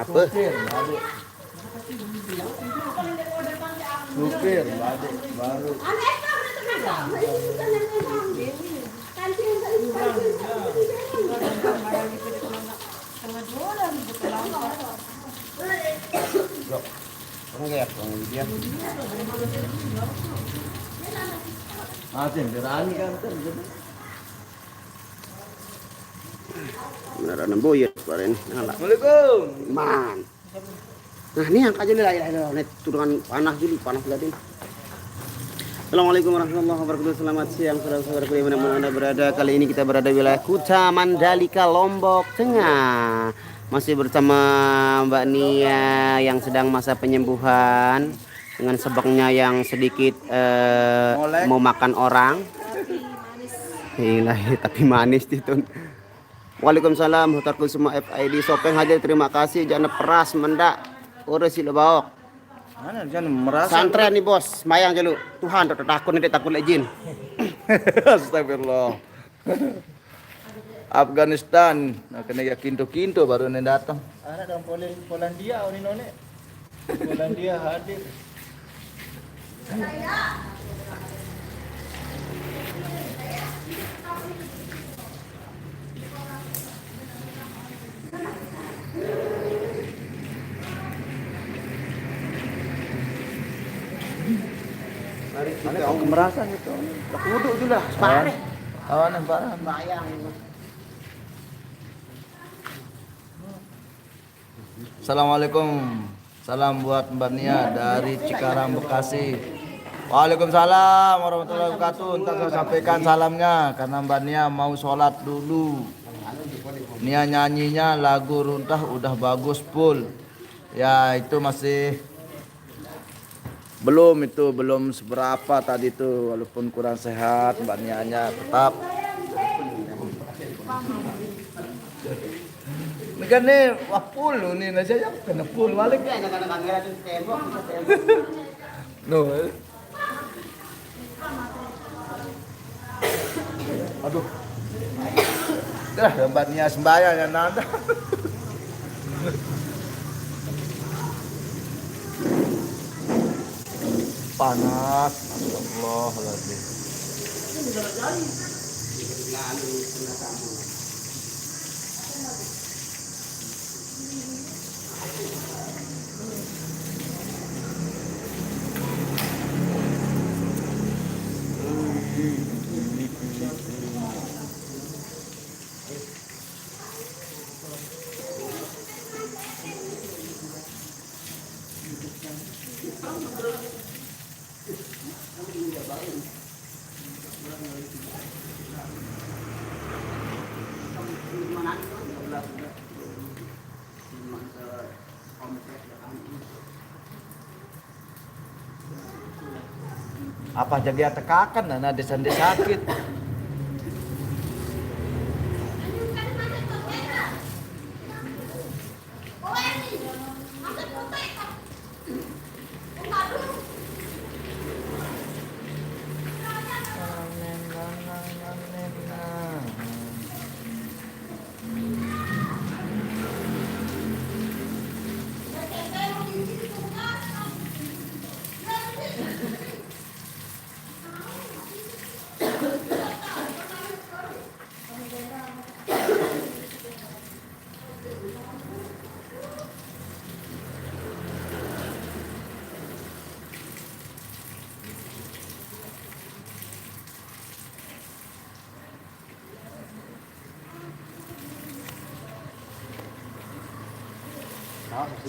Apa? Supir, adik baru. Enggak, dia. Asin berani kan tuh. Beneran buyut kemarin. Assalamualaikum. Man. Nah, ini angkat aja lah. Net turungan panas dulu, panas liatin. Assalamualaikum warahmatullahi wabarakatuh. Selamat siang saudara-saudara dimanapun Anda berada. Kali ini kita berada di wilayah Kuta Mandalika, Lombok Tengah. Masih bersama Mbak Nia yang sedang masa penyembuhan dengan sebabnya yang sedikit mau makan orang. Ilahi, tapi manis itu. Waalaikumsalam. Hutarkul semua FID Sopeng hadir, terima kasih. Jangan peras mendak. Urus sila baok. Mana jangan merasa. Santren nih bos, mayang jalu. Tuhan takut nih takut lejin. Astagfirullah. Afghanistan, nah kena ya kinto baru nih datang. Anak dalam Polandia, ini none. Polandia hadir. Mari Mana kita kau kemerasan itu? duduk dulu lah, separeh. Awan yang parah. Mayang. Assalamualaikum. Salam buat Mbak Nia dari Cikarang, Bekasi. Waalaikumsalam warahmatullahi wabarakatuh. Ntar saya sampaikan salamnya karena Mbak Nia mau sholat dulu. Nia nyanyinya lagu runtah udah bagus full. Ya itu masih belum seberapa tadi tuh, walaupun kurang sehat Mbak Nianya tetap. Ini kan nih wah full nih nasi aja kena full balik. No. Aduh. Dah Mbak Nia sembahyang ya nada. Panas, astagfirullahaladzim. Apa jadi tekakan nah desa-desa sakit.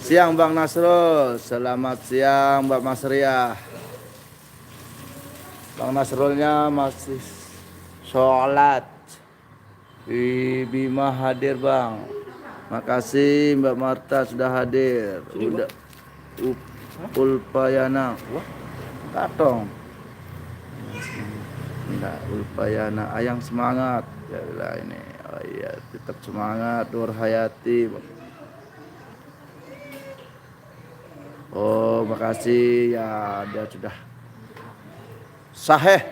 Siang Bang Nasrul, selamat siang Mbak Masriah. Bang Nasrulnya masih sholat. Bima hadir Bang. Makasih Mbak Marta sudah hadir. Udah Ulpayana. Wah, katong. Enggak, Ulpayana. Ayang semangat. Ya ini. Oh iya, tetap semangat Nur Hayati. Oh, makasih ya, dia sudah sahih,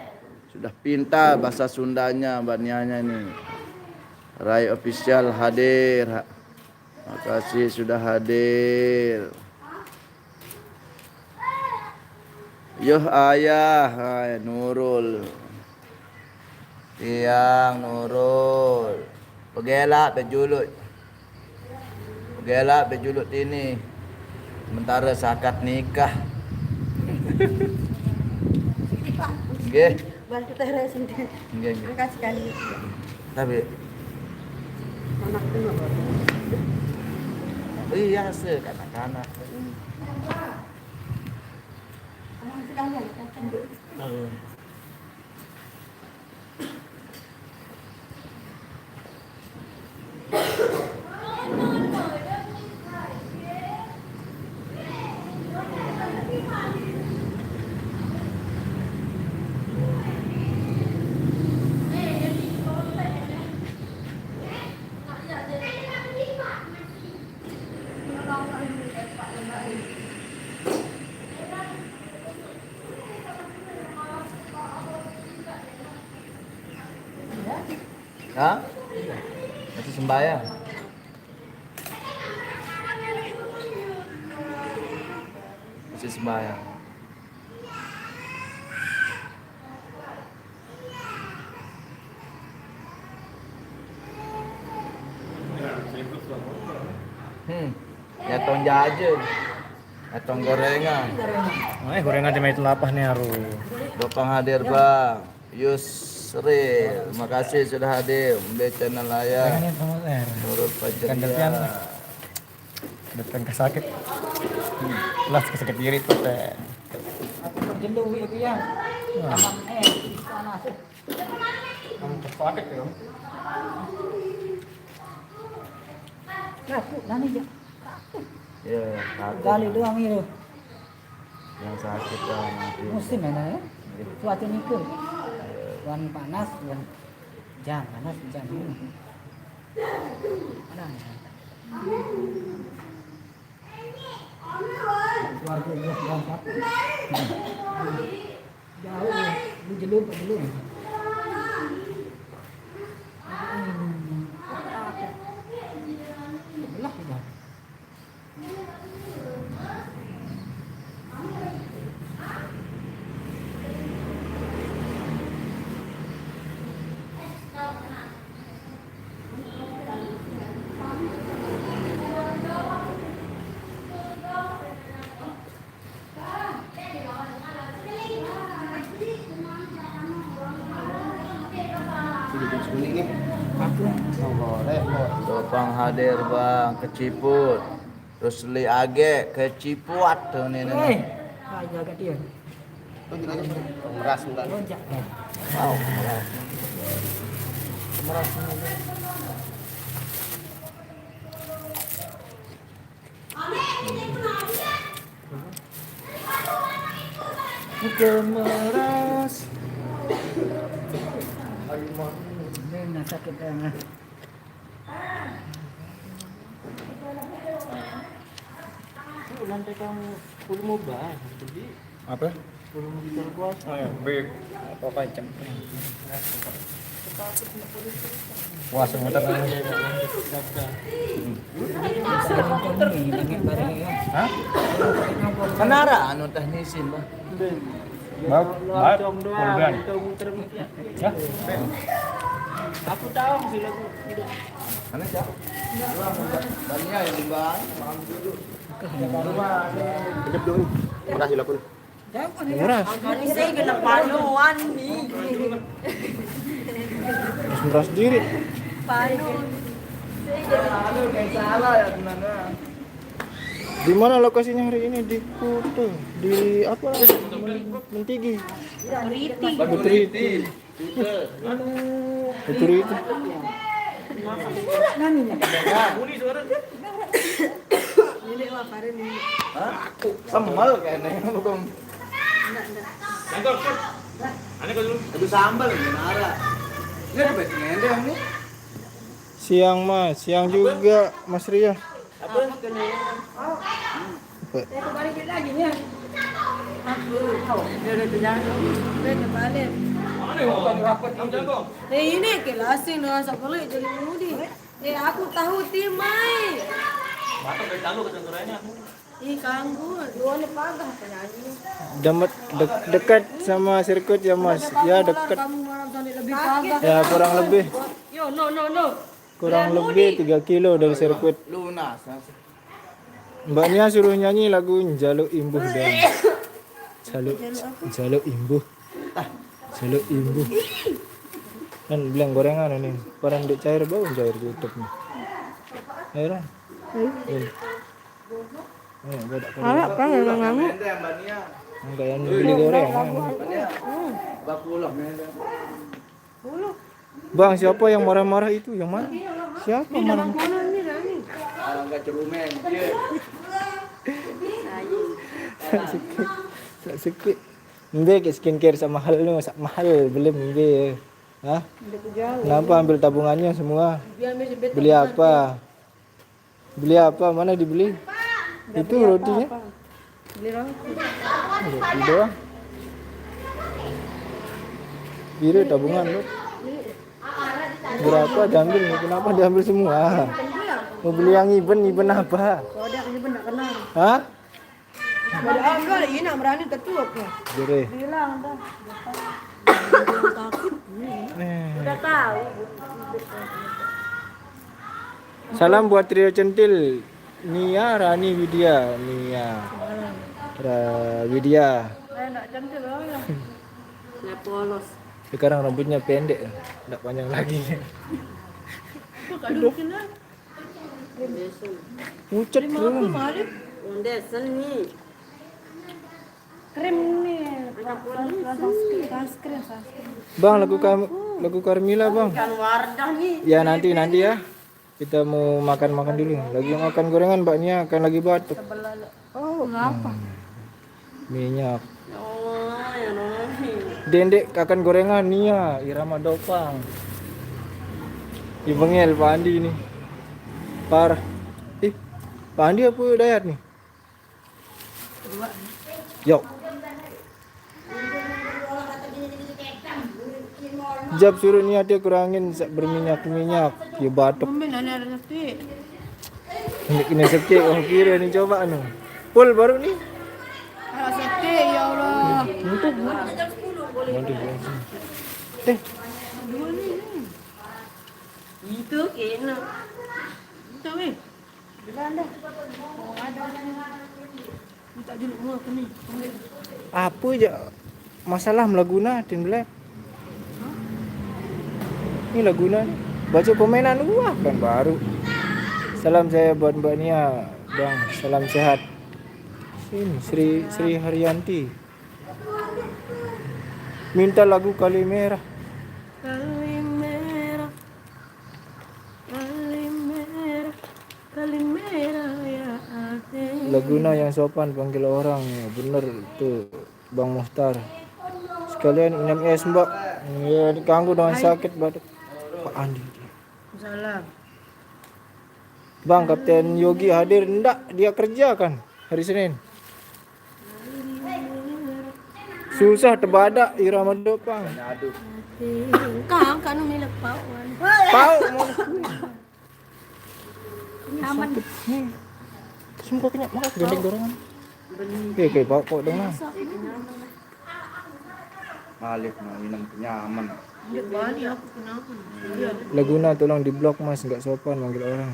sudah pintar bahasa Sundanya Mbak Nianya ini. Rai official hadir. Makasih sudah hadir. Yuh ayah, hai Nurul. Tiang Nurul. Pegelak bejulut. Pegelak bejulut ini. Sementara sakat nikah. Nggih. Bantu Tera sendiri. Nggih, nggih. Terima kasih sekali. Tapi Anak itu apa? iya sih kanak-kanak. Anak sekalian kan. Hah? Masih sembahyang? Masih sembahyang. Ya tong jajan. Ya tong gorengan. Gorengan cuma itu lapah nih haru. Bapak hadir bang. Yusril, terima kasih sudah hadir. Mbak channel layar. Nurul Fajriya. Datang ke sakit. Lah sakit diri tuh teh. Jendung itu ya. Aman panas. Kamu sakit ya? Aku nani ya. Ya, sakit. Kali doang itu. Yang sakit bang. Musim ya. Cuaca nikah. Wan panas, wan jam panas, jam ini. Ada. Keluarga dia berangkat. Jauh ya, di jelur ke jelur. Belah sudah. Topang hadir bang ke Ciput. Terus li age ke Cipuat tuh nih. Jaga dia. Meras enggak? Lonjak. Wow. Kemeras. Ini sakit banget. Lantai kamu puluh mubah, jadi Apa? puluh mubah kuasa. Oh ya, baik. Apa jam? Puasa muter lagi. Hah? Kenara anu teknisin bang. Bab, korban. Ya. Aku tahu sih lagu. Mana siapa? Banyak yang bang. Hidup dulu. Meras dilakukan. Meras. Saya kena panuan nih. Terus meras diri. Panu. Aduh kayak salah ya teman-teman. Di mana lokasinya hari ini? Di Kutu. Di apa? Mentigi. Butriti. Butriti. Ini mah karen ini. Hah? Sambal kayaknya bukan. Itu sambal gimana? Ini ada backing endang nih. Siang mas, siang juga Mas Ria. Apa kena? Saya balikin lagi nih. Aku tahu. Dia udah bilang. Dia balik. Ini kelasing dengan sekolah jadi mudi. Aku tahu timai. Ih, kanggu. Dua ni pagah penyanyi. Dekat sama sirkuit ya Mas. Ya dekat. Kamu malam tadi lebih pagah. Ya kurang lebih. Yo, no. Kurang lebih 3 kilo dari sirkuit. Lunas. Mbak Nia suruh nyanyi lagu Jaluk Imbuh dan Jaluk Imbuh. Jaluk Imbuh. Kan bilang gorengan ini. Parang dek cair bau cair di YouTube nih. Ayo. Badak Harap kan yang ngangu. enggak yang beli gorengan. Bang, siapa yang marah-marah itu? Yang mana? Siapa marah? Enggak cerumen. Tak sikit. Mbe ke skincare sama mahal lu, sak mahal belum mbe. Hah? Kenapa ambil tabungannya semua? Beli apa? Beli apa? Mana dibeli? Itu rotinya. Beli roti. Roti doang. Kira tabungan lu. Berapa diambil? Kenapa diambil semua? Mau beli yang iben apa? Kalau dia ini benar kenal. Hah? Enggak, ini nak berani ketuak ya. Jere. Bilang dah. Takut. Udah tahu. Salam buat trio centil Nia, Rani, Widya. Widya. Saya nak cantik lah. Saya polos. Sekarang rambutnya pendek, enggak panjang lagi. Kok mungkin lah. Pucat belum. Foundation ni. Krim ni. Sunscreen. Bang, lagu Carmila, Bang. Kan Wardah ni. Ya nanti ya. Kita mau makan dulu. Lagi makan gorengan Mbak Nia akan lagi batuk. Oh, ngapa? Minyak. Oh, ya noni. Dendek akan gorengan Nia, irama dopang. Ibengel Pak Andi nih. Parah. Pak Andi apa Dayat nih? Yo. Jab suruh Nia dia kurangin berminyak. Ya batuk. Mungkin ada nasi. Ini sekte kira ni coba anu. Pul baru nih. Ada sate ya Allah. Untuk. Dua ni. Itu kena. Itu weh. Bilang dah. Oh, ada. Minta dulu mua ke ni. Apa je masalah Laguna Tin Black? Ini Laguna nih. Baca komenan wah kan baru. Salam saya buat Mbak Nia, Bang. Salam sehat. Sini Sri Haryanti. Minta lagu Kali Merah. Kali merah ya hati. Laguna yang sopan panggil orang ya, bener tuh Bang Muhtar. Sekalian INMS Mbak. Ya diganggu dengan sakit batuk. Pak Andi. Salam. Bang, Kapten Yogi hadir enggak? Dia kerja kan hari Senin. Susah terbadak irama dopang. Kang kan milik pauan. Pau. Nyaman. Semua kena makan gendeng gorengan. Oke, bawa kok dong lah. Malik mau minum kenyaman. Dia balik aku kenapa? Laguna tolong diblok Mas, enggak sopan manggil orang.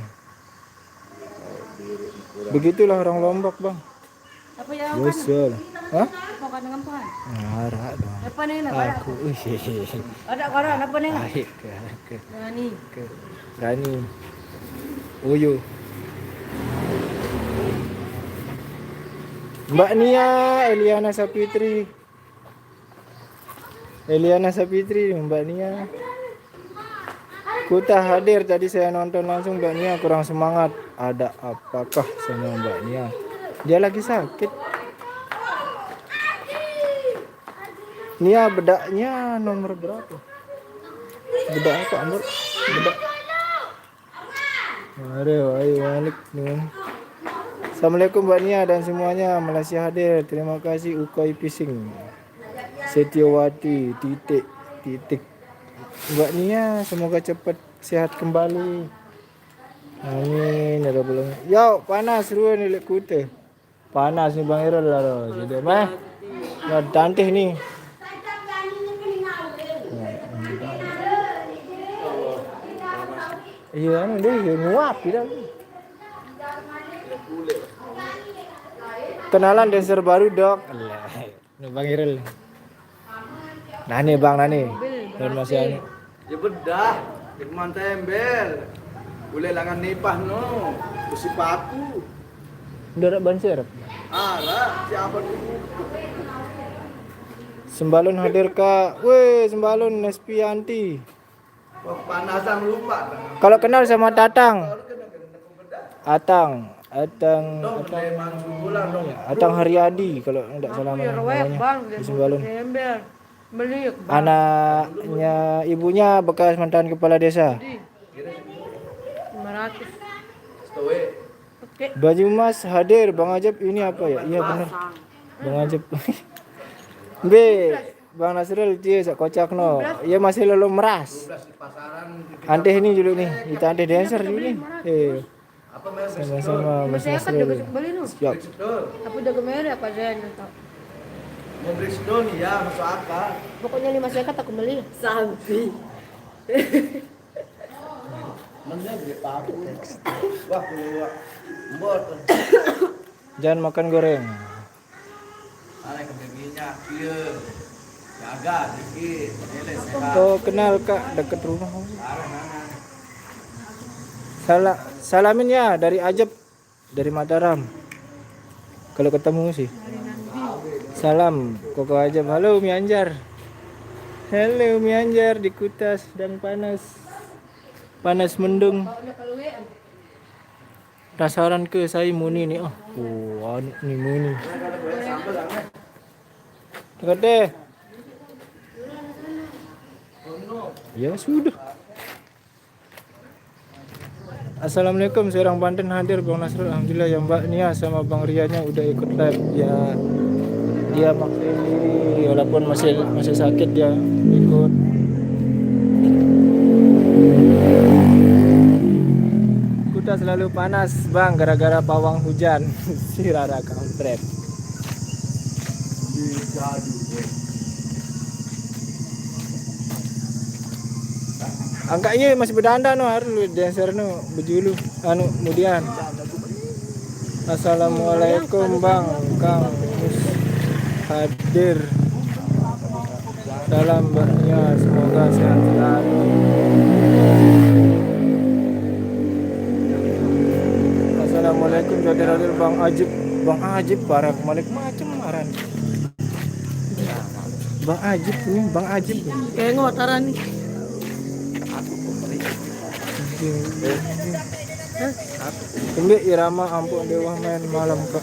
Begitulah orang Lombok, Bang. Apa ya? Bosol. Hah? Bukan dengan Tuhan. Ngarah dong. Apa ni nak? Aku Ada koran apa ni? baik ke Nani. Rani. Uyu. Mbak Nia, Eliana Sapitri, Mbak Nia. Kuta hadir tadi saya nonton langsung Mbak Nia kurang semangat. Ada apakah sama Mbak Nia? Dia lagi sakit. Nia bedaknya nomor berapa? Bedak apa Amber? Bedak. Ayo balik nih. Assalamualaikum Mbak Nia dan semuanya. Malaysia hadir. Terima kasih Ukoi Pising. Setiawati titik. Mbak Nia semoga cepat sehat kembali. Amin ya rabbal alamin. Yo, panas ruan ni lek kute. Panas ni Bang Irul lah tu. Jadi mah. Ya tantih ni. Iya anu dia nguap tidak. Kenalan dancer baru dok. Ini Bang Irul. Nah nih Bang Nani. Dan masih anu. Ya bedah, Irman tembel. Boleh langan nipah no. Besi paku. Udah ban serep. Lah, siapa dulu? Sembalun hadir kak. Weh, Sembalun Nespianti. Panasan lupa. Kalau kenal sama Tatang. Atang Atang Haryadi kalau tidak salah namanya. Di Sembalun. Beli Anaknya ibunya bekas mantan kepala desa. 500. Baju Mas hadir Bang Ajab ini apa ya? Iya benar. Bang Ajab. B Bang Nasrul dia sak kocak no. Ia masih lalu meras. Anteh ini dulu nih. Kita anteh dancer dulu nih. Sama-sama Mas Nasrul. Beli nu. Siap. Apa udah kemarin apa Zen atau Memberi sedoni ya, masuk akal. pokoknya 5 sekat aku beli. Sampai. Mana beli paku? Wah, keluar. Mbot. Jangan makan goreng. Ada kebagiannya, iya. Jaga dikit. Ele sehat. Oh kenal kak dekat rumah. Salamin ya dari Ajab dari Mataram. Kalau ketemu sih. Salam Koko Ajab. Halo Mi Anjar. Halo Mi Anjar di Kutas dan panas. Panas mendung. Rasaran ke saya Muni nih. Oh, ini Muni. Dekat deh. Ya sudah. Assalamualaikum, seorang Banten hadir Bang Nasrul. Alhamdulillah ya Mbak Nia sama Bang Rianya udah ikut live ya. Dia maksain diri walaupun masih sakit dia ikut. Kuta selalu panas Bang gara-gara pawang hujan. Si Rara kampret. Angkanya masih berdanda no harus dancer no bejulu anu kemudian. Assalamualaikum Bang Kang hadir. Salam Mbaknya semoga sehat selalu. Assalamualaikum Saudara Bang Ajib. Bang Ajib para macam maran. Bang Ajib ini Bang Ajib. Kayak ngotaran nih. Kembali irama ampun dewa main malam kak.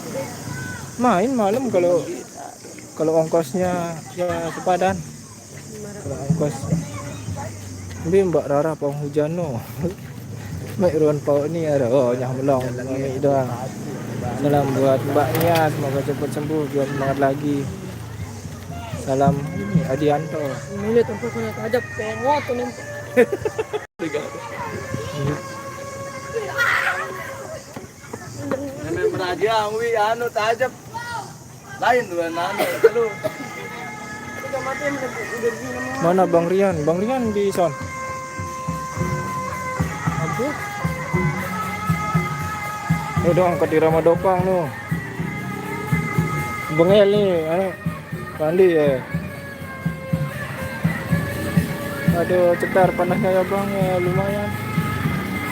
Main malam kalau ongkosnya ya sepadan. Kalau ongkos. Ini Mbak Rara penghujan no. Mek ruan pau ni ada. Oh nyah melong ini doang. Salam buat Mbaknya semoga cepat sembuh biar semangat lagi. Salam ini Adianto. Ini tempat kena tajam kayak ngotot nih. Nenek meraja wi anu tajam. Lain dua nano lu. Mana Bang Rian? Bang Rian di son. Aduh. Udah angkat di Rama Dopang nu. Bengel nih, anu Pandi ya. Aduh, cetar panasnya ya Bang ya lumayan.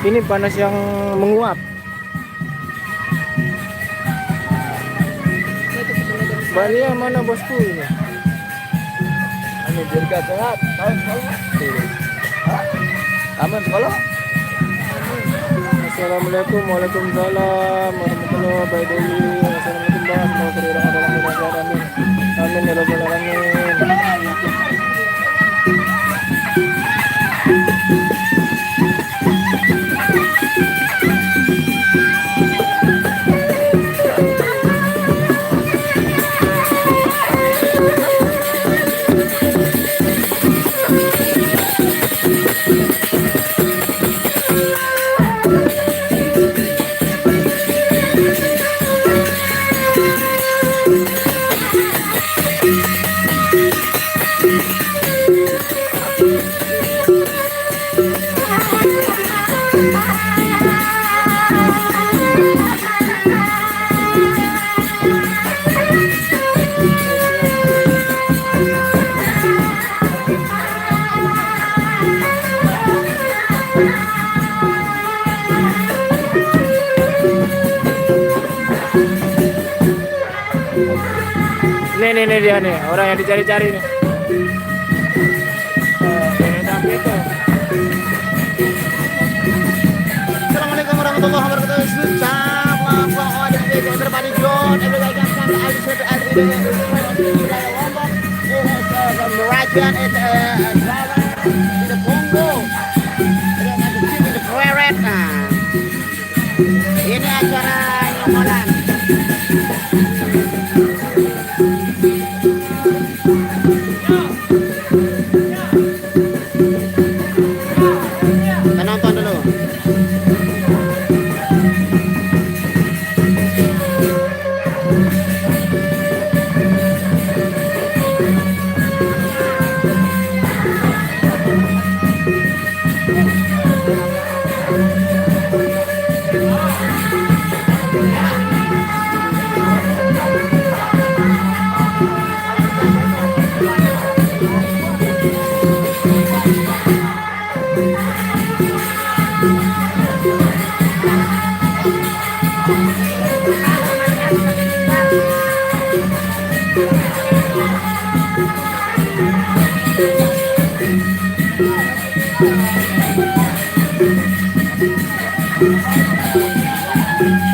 Ini panas yang menguap. Mbak Lia mana bosku ini? Anu dirga sehat. Tahu sekolah? Aman sekolah? Assalamualaikum waalaikumsalam warahmatullahi wabarakatuh. Assalamualaikum Bang. Semoga berada dalam keadaan amin. Amin ya rabbal alamin. Nih dia nih, orang yang dicari-cari nih. Sampai itu. Assalamualaikum warahmatullahi wabarakatuh. Everybody join. Everybody can come to Alice at the Merajan at the Congo. The Claret. Ini acara nyongolan. Kita nonton dulu.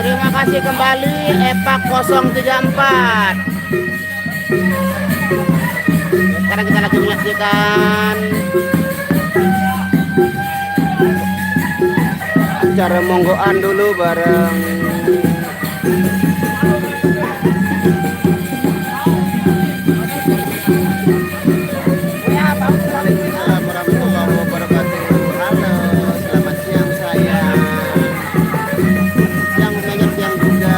Terima kasih kembali Epak 034. Sekarang kita lagi menyaksikan acara monggoan dulu bareng Waalaikumsalam warahmatullahi wabarakatuh. Halo, selamat siang sayang. Siang banyak siang juga.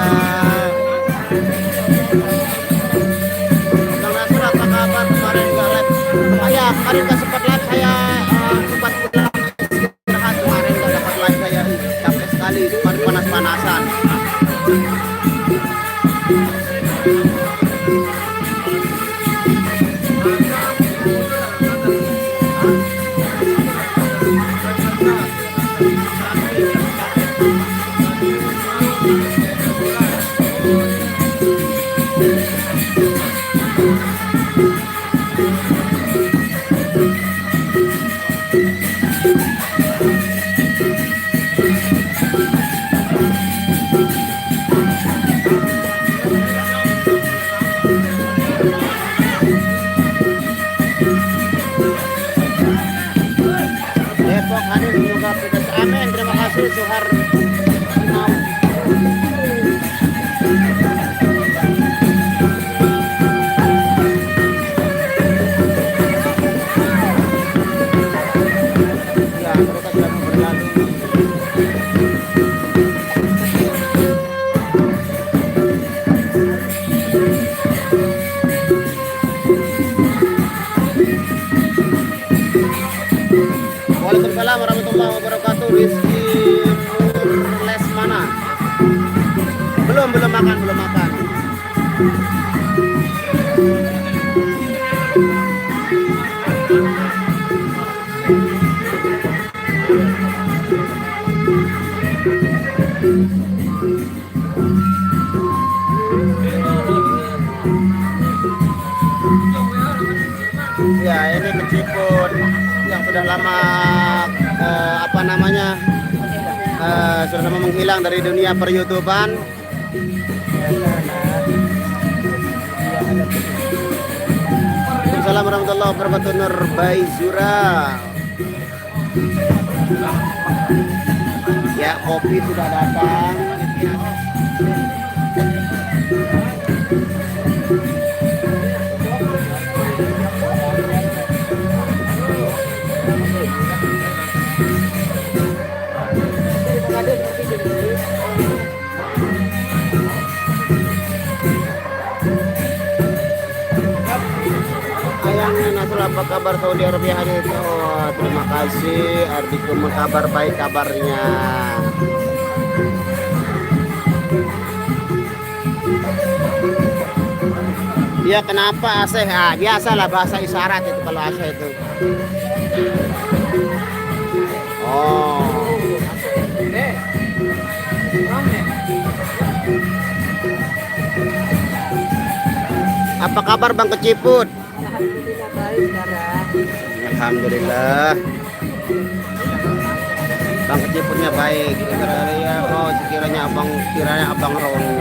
Bang Nasir apa kabar kemarin nggak live? Oh ya, kemarin nggak sempat live saya sempat pulang istirahat kemarin nggak dapat live saya capek sekali kemarin panas-panasan. Depok hadir semoga pedas. Amin. Terima kasih Suhar. Ya, mereka sudah berlalu. Waalaikumsalam warahmatullahi wabarakatuh. Rizky Lesmana. Belum makan. Ya, ini keciput yang sudah lama sudah lama menghilang dari dunia per-YouTubean. Assalamualaikum warahmatullahi wabarakatuh. Nur Baizura. Ya, kopi sudah datang. Ayangnya Nasrul, apa kabar Saudi Arabia hari ini? Oh, terima kasih Ardikum, kabar baik kabarnya. Ya kenapa Aceh? Ah, biasalah bahasa isyarat itu kalau Aceh itu. Oh. Apa kabar Bang Keciput? Alhamdulillah baik sekarang. Alhamdulillah. Bang Keciputnya baik. Sekiranya kiranya abang Roni.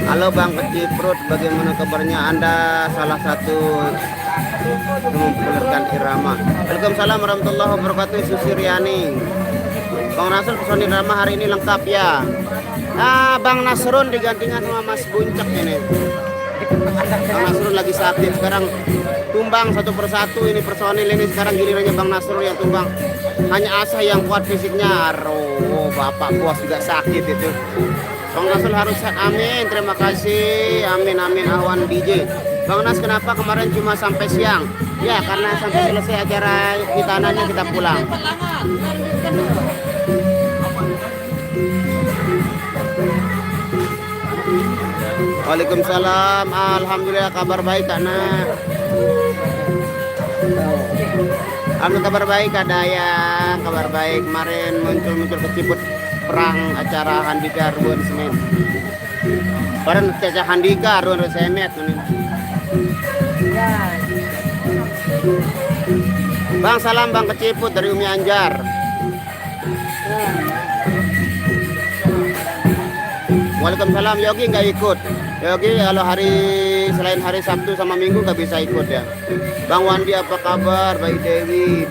Halo Bang Keciput, bagaimana kabarnya? Anda salah satu memperlihatkan irama. Waalaikumsalam warahmatullahi wabarakatuh. Susiryani. Bang Nasrun personil irama hari ini lengkap ya. Bang Nasrun digantikan sama Mas Buncak ini. Bang Nasrun lagi sakit sekarang, tumbang satu persatu ini personil ini. Sekarang gilirannya Bang Nasrun yang tumbang. Hanya Asa yang kuat fisiknya. Bapak bos juga sakit itu. Bang Nasrul harus sehat. Amin. Terima kasih. Amin amin. Awan DJ. Bang Nas, kenapa kemarin cuma sampai siang? Ya karena sampai selesai acara hitanannya kita pulang. Waalaikumsalam. Alhamdulillah kabar baik karena alhamdulillah kabar baik ada ya, kabar baik. Kemarin muncul Keciput perang acara Handika Ruan Semen. Kemarin acara Handika Ruan Semet ini. Bang salam Bang Keciput dari Umi Anjar. Waalaikumsalam. Yogi nggak ikut. Yogi kalau selain hari Sabtu sama Minggu nggak bisa ikut ya. Bang Wandi apa kabar? Baik Dewi.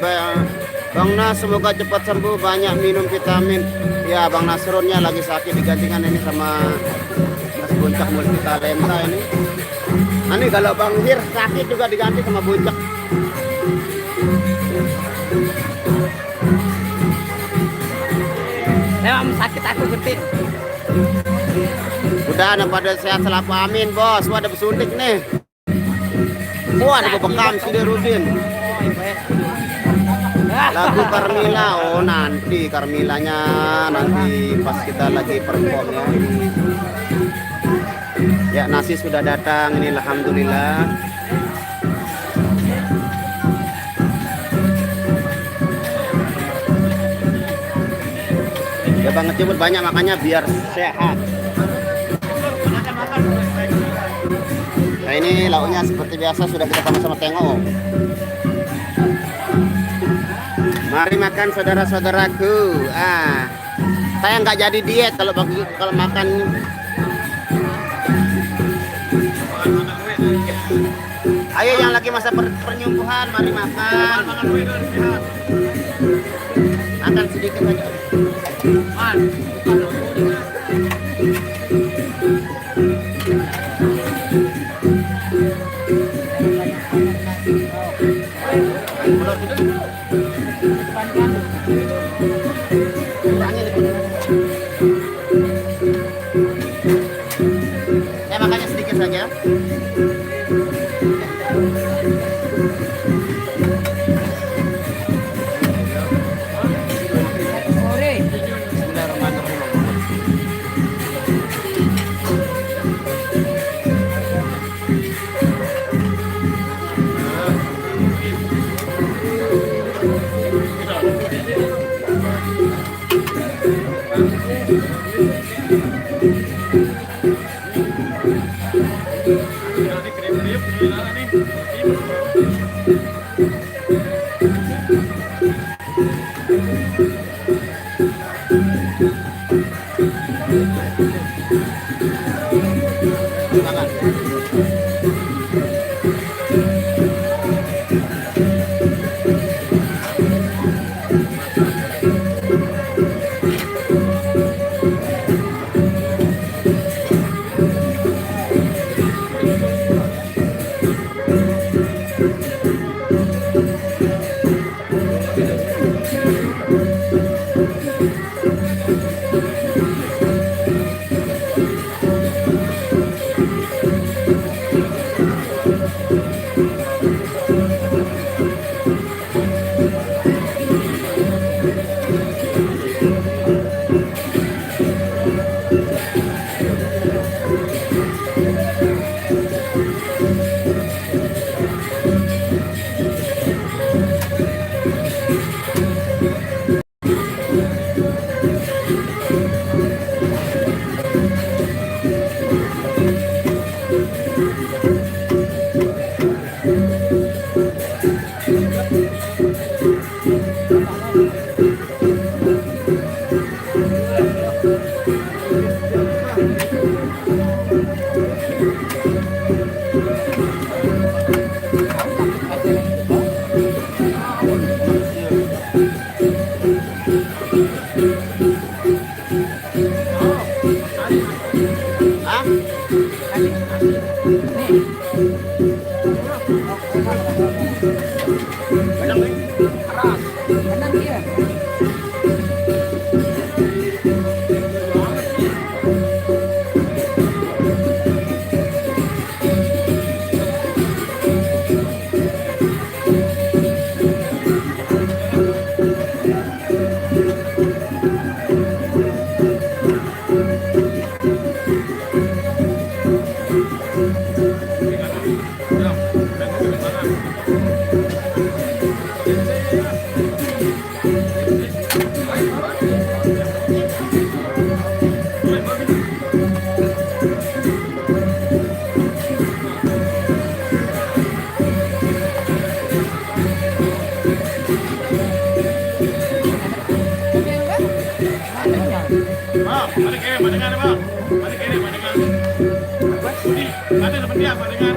Bang Nas semoga cepat sembuh, banyak minum vitamin. Ya Bang Nasrunnya lagi sakit digantikan ini sama Mas Buncak Multitalenta ini. Ini kalau Bang Hir sakit juga diganti sama Buncak. Memang sakit aku gede. Udah pada sehat selalu amin bos. Wah ada bersuntik nih. Wah ada bekam si Rudin. Lagu Carmila. Oh nanti Carmilanya nanti pas kita lagi perform ya. Ya nasi sudah datang ini alhamdulillah. Ya Bang Keciput banyak makanya biar sehat. Nah ini lauknya seperti biasa sudah kita sama-sama tengok. Mari makan saudara-saudaraku. Saya nggak jadi diet kalau makan. Ayo yang lagi masa pernyumbuhan, mari makan. Makan sedikit aja. Saya makannya sedikit saja. Ah? Menang dia. Balik kiri, pandangan bang. Balik kiri, pandangan. Ini, ada seperti apa pandangan?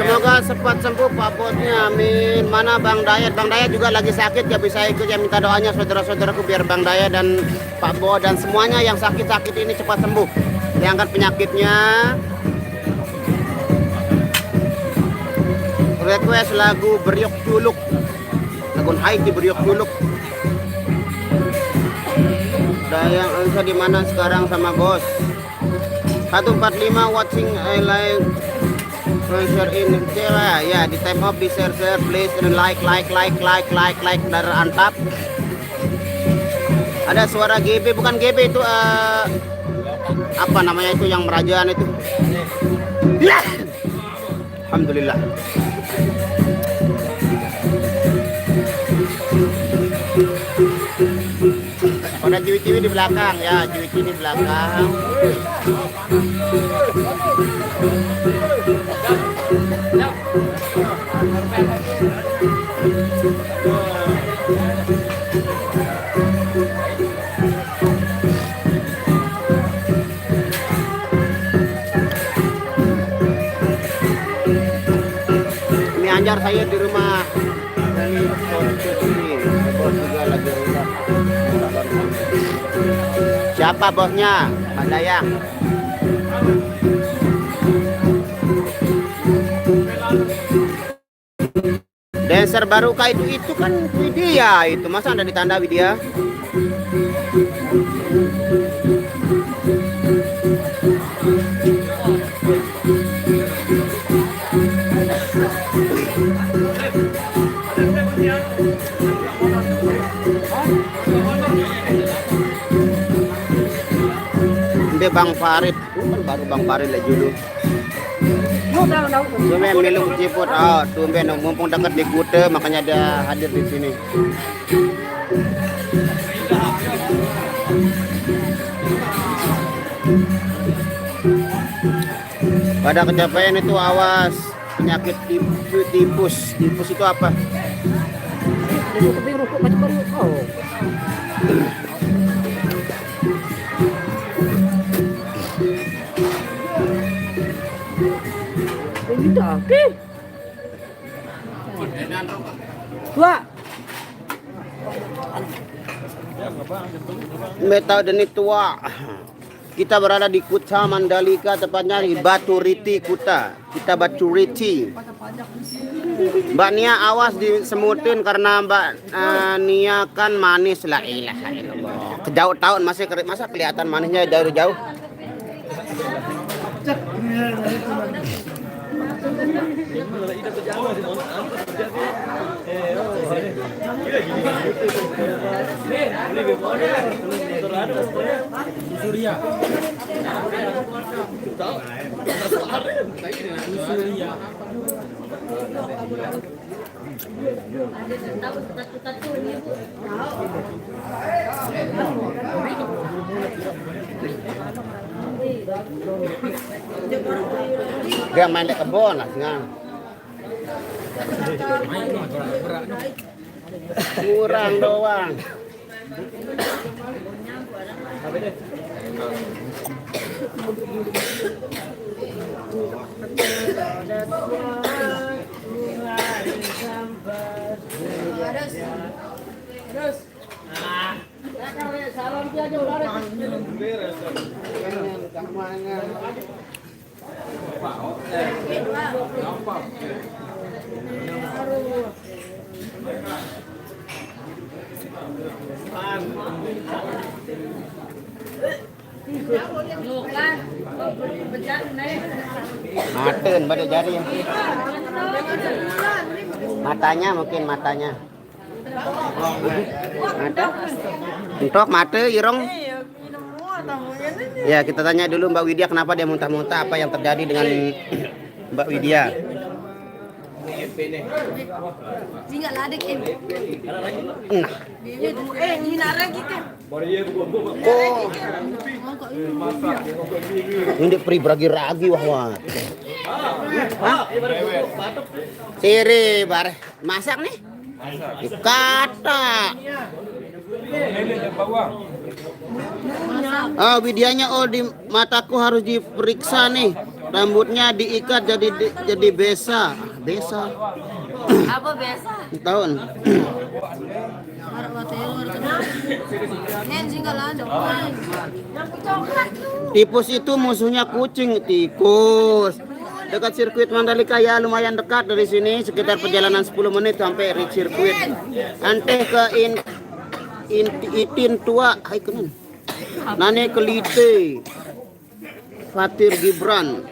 Semoga cepat sembuh Pak Bosnya, amin. Mana Bang Dayat? Bang Dayat juga lagi sakit, ya bisa ikut ya, minta doanya saudara-saudaraku biar Bang Dayat dan Pak Bo dan semuanya yang sakit-sakit ini cepat sembuh, diangkat penyakitnya. Request lagu Beriok Culuk, lagu Haiti Beriok Culuk. Dayang Elsa di mana sekarang sama Bos? 145 watching I like. Share in ya, di time up, di share please, and like dari Antap. Ada suara GB, bukan GB itu apa namanya itu yang merajaan itu ya. Alhamdulillah. Ada ciwi-ciwi di belakang ya, ciwi-ciwi di belakang. Ini Anjar saya di rumah dari konstruksi. Bos juga lagi rusak. Siapa bosnya? Pak Dayang. Dancer baru kah itu kan Widya itu, masa Anda ditanda Widya? Bang Farid, kan baru Bang Farid lah dulu. Tumben Milung Ciput. Oh, tumben mumpung dekat di Kute makanya dia hadir di sini. Pada kecapean itu awas penyakit tipus. Tipus itu apa? Dua. Meta deni tua. Kita berada di Kuta Mandalika, tepatnya di Batu Riti Kuta. Kita Batu Riti. Mbak Nia awas disemutin karena Mbak Nia kan manis, la ilaha illallah. Kejauh tahun masih masa kelihatan manisnya dari jauh. Dia main di kebun lah sekarang. Kurang doang. Maten pada jari ya. Matanya mungkin matanya. Mata. Untuk mata irong. Ya kita tanya dulu Mbak Widya kenapa dia muntah-muntah, apa yang terjadi dengan Mbak Widya. Tinggal ada kan. Nah. Ini lagi kan. Ini pri beragi-ragi wah. Siri bar masak nih. Kata. Oh, Widyanya di mataku harus diperiksa nih. Rambutnya diikat jadi besa. Besa. Apa biasa? Tahun. Tipus itu musuhnya kucing, tikus. Dekat sirkuit Mandalika ya lumayan dekat dari sini, sekitar perjalanan 10 menit sampai reach sirkuit. Ante ke Itin tua, hai kunan. Nane ke Lite. Fatir Gibran.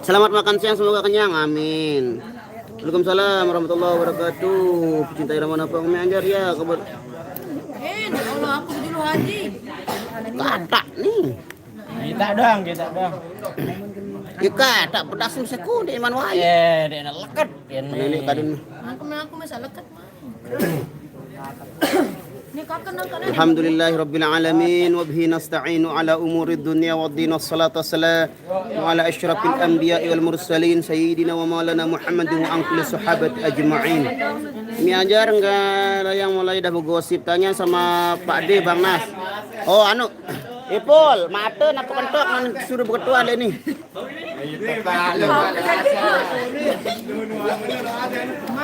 Selamat makan siang, semoga kenyang. Amin. Waalaikumsalam warahmatullahi wabarakatuh. Pecinta irama apa Umi Anjar ya kabar. Allah aku dulu haji. Kata nih. Kita doang. Ya kata pedas seku di iman wae. Dia leket. Ini kadin. Aku masalah lekat mah. Ini kakak nak Alhamdulillahirabbil alamin wa bihi nasta'inu ala umurid dunya waddin wassalatu wassalamu ala asyrafil anbiya'i wal mursalin sayyidina wa maulana Muhammadin wa kulli sahabati ajma'in. Ini ajar enggak ada yang mulai dah bergosip, tanya sama Pak D Bang Nas. Oh anu Ipul, mata nak kentok nan suruh berketua ada ni.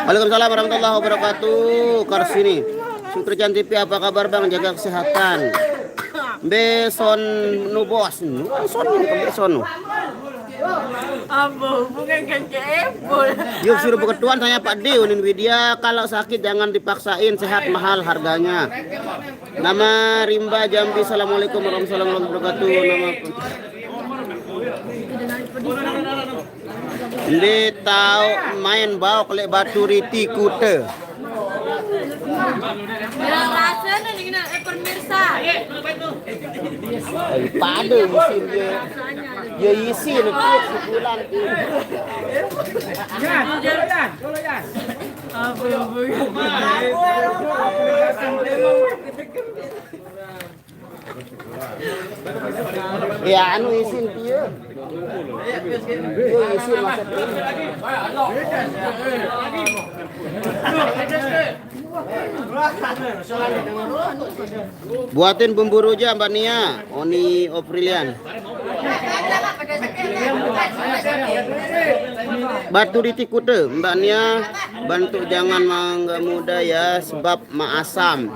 Waalaikumsalam warahmatullahi wabarakatuh. Karsini. Sutrijan TV apa kabar Bang? Jaga kesehatan. Beson nu bos. Beson beson. Apa bukan kepul. Yuk suruh berketuan tanya Pak D Unin Widya, kalau sakit jangan dipaksain, sehat mahal harganya. Nama Rimba Jambi. Assalamualaikum warahmatullahi wabarakatuh. Nama Ini tahu main bawa kelek Batu Riti Kute. Rasanya nih pemirsa. Pada musim dia. Ya isi nanti sebulan. Apa yang Ya anu isin pieu. Pieu isin maksud ini. Buatin bumbu rujak Mbak Nia, Oni Oprilian. Batu di Tikute, Mbak Nia, bantu jangan mangga muda ya sebab ma asam.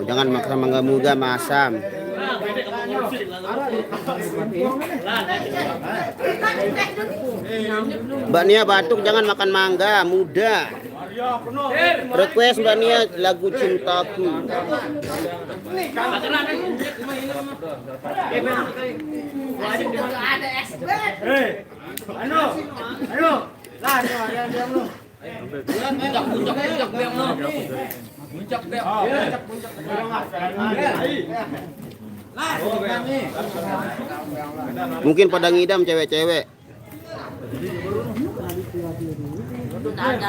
Jangan makan mangga muda ma asam. Mbak Nia batuk jangan makan mangga muda. Request Mbak Nia lagu Cintaku. Mungkin pada ngidam cewek-cewek.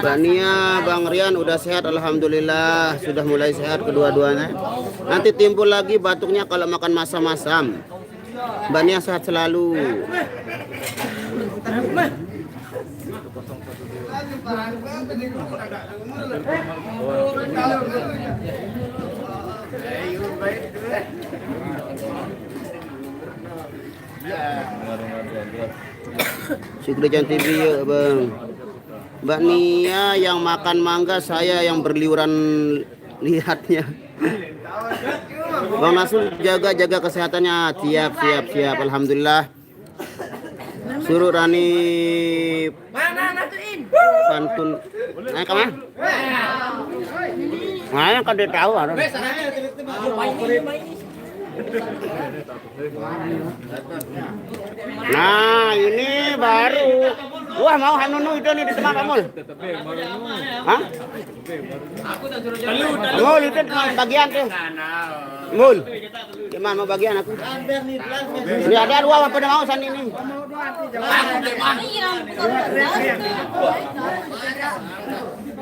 Mbak Nia, Bang Rian udah sehat alhamdulillah, sudah mulai sehat kedua-duanya. Nanti timbul lagi batuknya kalau makan masam-masam. Mbak Nia sehat selalu. Syukri Cantik ya Bang. Mbak Nia yang makan mangga, saya yang berliuran lihatnya. Bang Nasul jaga kesehatannya. Siap. Alhamdulillah. Suruh Rani pantun. Naik kemana? Mana kan dia tahu ada. Nah ini baru. Wah mau hanunu itu nih di tempat kamu. Hah? Mul itu bagian tuh. Mul. Gimana mau bagian aku? Ini ada dua apa mau san ini?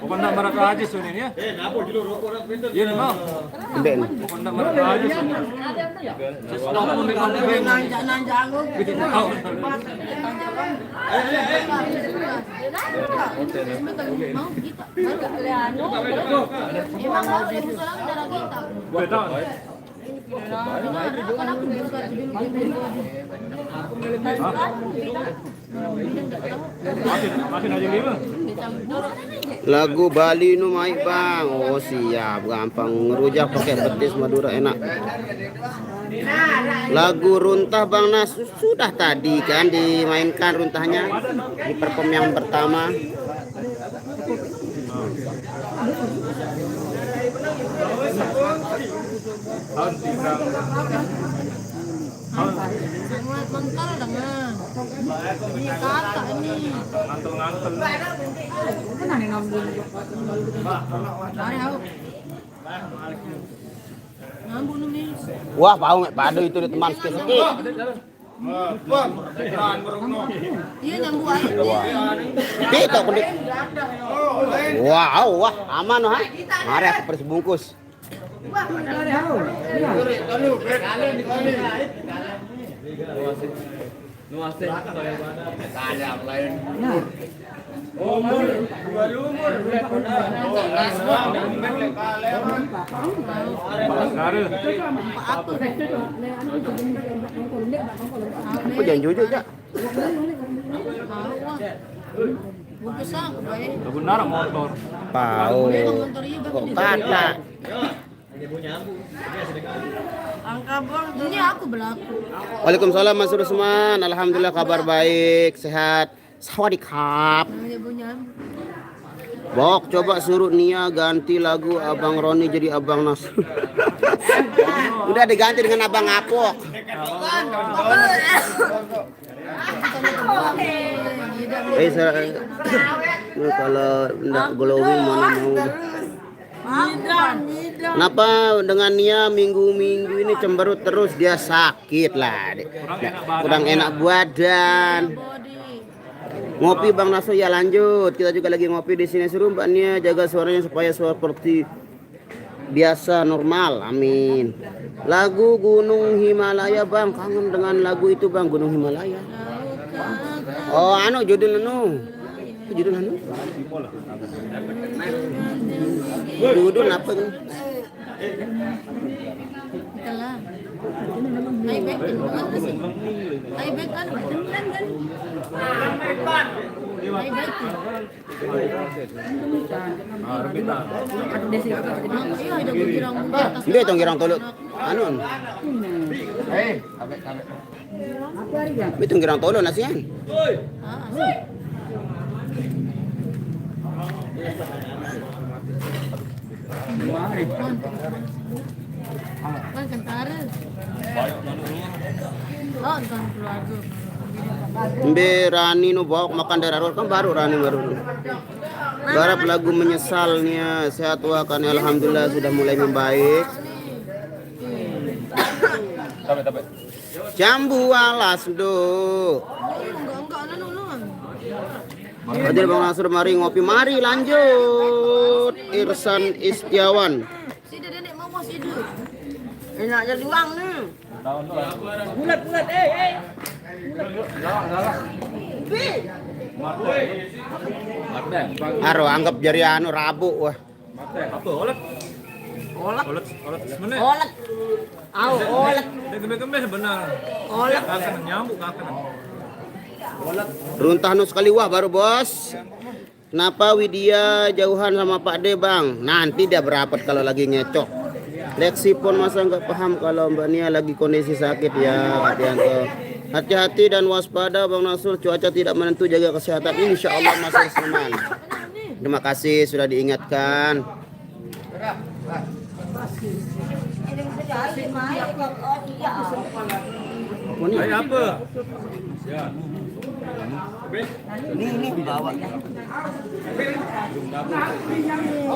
Pokoknya mereka aja sunin ya. Iya nih mau. Ben. Pokoknya mereka aja sunin. Lagu Bali nu maik Bang. Oh siap, gampang ngerujak pakai petis Madura enak. Lagu Runtah Bang Nas sudah tadi kan dimainkan runtahnya di perform yang pertama. Bentar dengan ini kata ini Ngantel-ngantel. Wah, bau mek padu itu di teman sikit-sikit. iya nyambu aja Itu kudik. Wah, aman ha. Mari aku pergi bungkus. Aku jangan jujur ya. bungkus aku baik Benar motor. Pau. Kok kata? angka bang ini aku berlaku Waalaikumsalam Mas Rusman. Alhamdulillah kabar baik, sehat. Sawadikap. namanya punya Bok, coba suruh Nia ganti lagu Abang Roni jadi Abang Nas. Udah diganti dengan Abang Apok. Kalau enggak glowing mana mau. Kenapa dengan Nia minggu-minggu ini cemberut terus, dia sakit lah. Kurang enak badan. Body. Ngopi Bang Naso ya, lanjut. Kita juga lagi ngopi di sini. Suruh Mbak Nia jaga suaranya supaya seperti biasa normal. Amin. Lagu Gunung Himalaya Bang, kangen dengan lagu itu Bang, Gunung Himalaya. Oh anu judul anu. Judul anu. Judul apa kan? Itulah. Hai baik kan apa sih? Hai baik kan? Hai baik. Iya ada girang di atas. Dia tong girang tolong. Anu. Itu girang tolong nasihan. Kan kentara. Oh, kan keluarga. Mbe Rani nu bawa makan dari luar kan baru Rani baru. Garap lagu menyesalnya, sehat wakan alhamdulillah sudah mulai membaik. Jambu alas do. Enggak nunu. Hadir Bang Nasr, mari ngopi, mari lanjut. Irsan Istiawan. Si Dedek mau bos hidup. Enak jadi uang nih. Aro anggap jari anu Rabu wah. Olek. Au, olek. Gembes benar. Olek. Kakak nyambuk kakak. Runtah nu sekali wah baru bos. Kenapa Widya jauhan sama Pak D Bang? Nanti dia berapat kalau lagi ngecok. Leksi pun masa nggak paham kalau Mbak Nia lagi kondisi sakit ya, hati-hati dan waspada Bang Nasrul, cuaca tidak menentu, jaga kesehatan, insya Allah masih aman. Terima kasih sudah diingatkan. Kayak apa? Ini dibawa.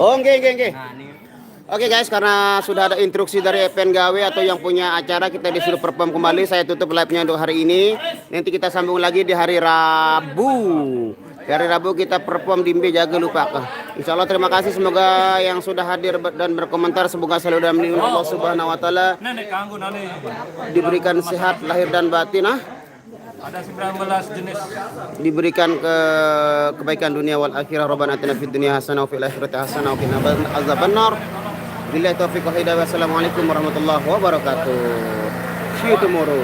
Oh, nggih. Oke guys, karena sudah ada instruksi dari EPN Gawe atau yang punya acara, kita disuruh perform kembali. Saya tutup live-nya untuk hari ini. Nanti kita sambung lagi di hari Rabu. Di hari Rabu kita perform di Mbe, jaga lupa. Insya Allah terima kasih, semoga yang sudah hadir dan berkomentar semoga selalu dalam lindungan Allah Subhanahu Wa Taala, Nenek kanggo nane. diberikan sehat lahir dan batin. Ada 19 jenis. Diberikan kebaikan dunia wal akhirah. Rabbana atina fid dunya hasanah wa fil akhirati hasanah wa qina adzabannar. Billahi taufiq wal hidayah. Wassalamualaikum warahmatullahi wabarakatuh. See you tomorrow.